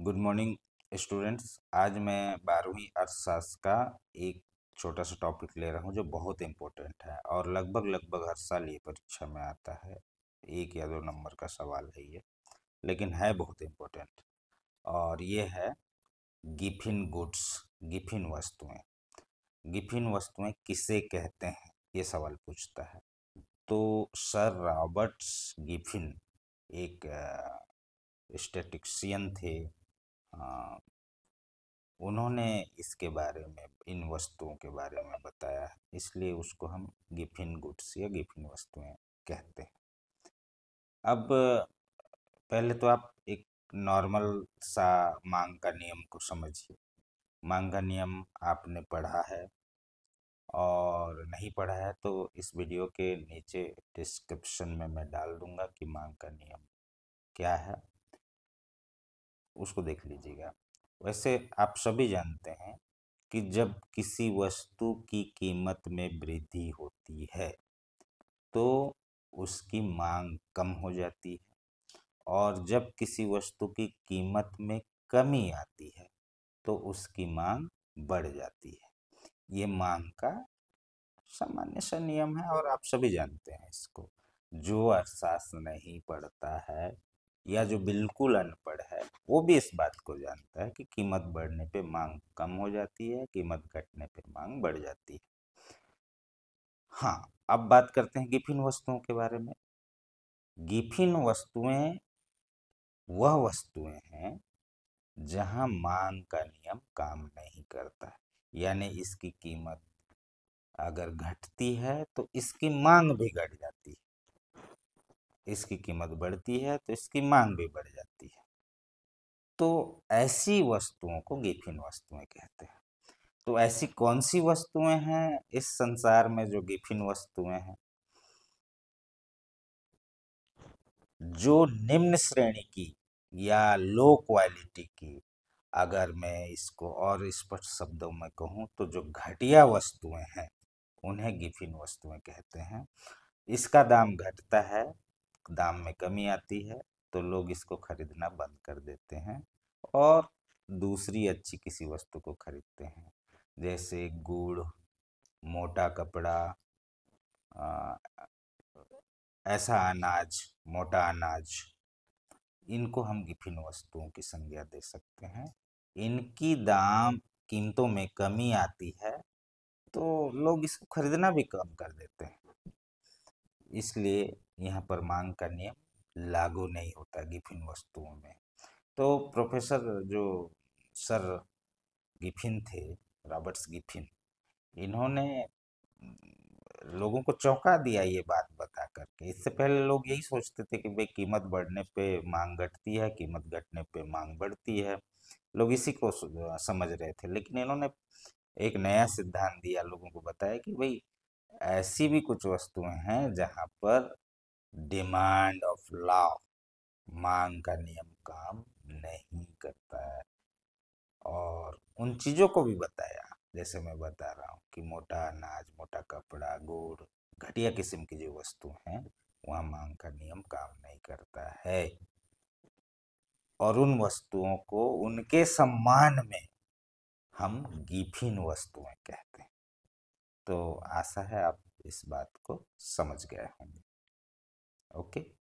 Good morning students. आज मैं 12वीं अर्थशास्त्र का एक छोटा सा टॉपिक ले रहा हूँ जो बहुत इम्पोर्टेंट है और लगभग हर साल ये परीक्षा में आता है। 1 या 2 नंबर का सवाल है ये, लेकिन है बहुत इम्पोर्टेंट। और ये है गिफिन गुड्स, गिफिन वस्तुएं। गिफिन वस्तुएं किसे कहते हैं, ये सवाल पूछता है। तो सर रॉबर्ट्स गिफिन एक स्टैटिस्टिशियन थे। अ, उन्होंने इसके बारे में, इन वस्तुओं के बारे में बताया है, इसलिए उसको हम गिफिन गुड्स या गिफिन वस्तुएं कहते हैं। अब पहले तो आप एक नॉर्मल सा मांग का नियम को समझिए। मांग का नियम आपने पढ़ा है, और नहीं पढ़ा है तो इस वीडियो के नीचे डिस्क्रिप्शन में मैं डाल दूंगा कि मांग का नियम क्या है, उसको देख लीजिएगा। वैसे आप सभी जानते हैं कि जब किसी वस्तु की कीमत में वृद्धि होती है तो उसकी मांग कम हो जाती है, और जब किसी वस्तु की कीमत में कमी आती है तो उसकी मांग बढ़ जाती है। ये मांग का सामान्य सा नियम है और आप सभी जानते हैं इसको। जो अर्थशास्त्र नहीं पढ़ता है या जो बिल्कुल अनपढ़ है वो भी इस बात को जानता है कि कीमत बढ़ने पे मांग कम हो जाती है, कीमत घटने पे मांग बढ़ जाती है। हाँ, अब बात करते हैं गिफिन वस्तुओं के बारे में। गिफिन वस्तुएं वह वस्तुएं हैं जहां मांग का नियम काम नहीं करता है, यानी इसकी कीमत अगर घटती है तो इसकी मांग भी घट जाती है, इसकी कीमत बढ़ती है तो इसकी मांग भी बढ़ जाती है। तो ऐसी वस्तुओं को गिफिन वस्तुएं कहते हैं। तो ऐसी कौन सी वस्तुएं हैं इस संसार में जो गिफिन वस्तुएं हैं? जो निम्न श्रेणी की या लो क्वालिटी की, अगर मैं इसको और स्पष्ट शब्दों में कहूँ तो जो घटिया वस्तुएं हैं उन्हें गिफिन वस्तुएं कहते हैं। इसका दाम घटता है, दाम में कमी आती है तो लोग इसको खरीदना बंद कर देते हैं और दूसरी अच्छी किसी वस्तु को खरीदते हैं, जैसे गुड़, मोटा कपड़ा, आ, ऐसा अनाज, मोटा अनाज। इनको हम गिफिन वस्तुओं की संज्ञा दे सकते हैं। इनकी दाम कीमतों में कमी आती है तो लोग इसको खरीदना भी कम कर देते हैं, इसलिए यहाँ पर मांग का नियम लागू नहीं होता गिफिन वस्तुओं में। तो प्रोफेसर जो सर गिफिन थे, रॉबर्ट्स गिफिन, इन्होंने लोगों को चौंका दिया ये बात बता करके। इससे पहले लोग यही सोचते थे कि भाई कीमत बढ़ने पे मांग घटती है, कीमत घटने पे मांग बढ़ती है, लोग इसी को समझ रहे थे। लेकिन इन्होंने एक नया सिद्धांत दिया, लोगों को बताया कि भाई ऐसी भी कुछ वस्तुएं हैं जहां पर डिमांड ऑफ लॉ, मांग का नियम काम नहीं करता है। और उन चीज़ों को भी बताया, जैसे मैं बता रहा हूँ कि मोटा अनाज, मोटा कपड़ा, गुड़, घटिया किस्म की जो वस्तु हैं वहाँ मांग का नियम काम नहीं करता है, और उन वस्तुओं को उनके सम्मान में हम गिफिन वस्तुएं कहते हैं। तो आशा है आप इस बात को समझ गए होंगे। ओके।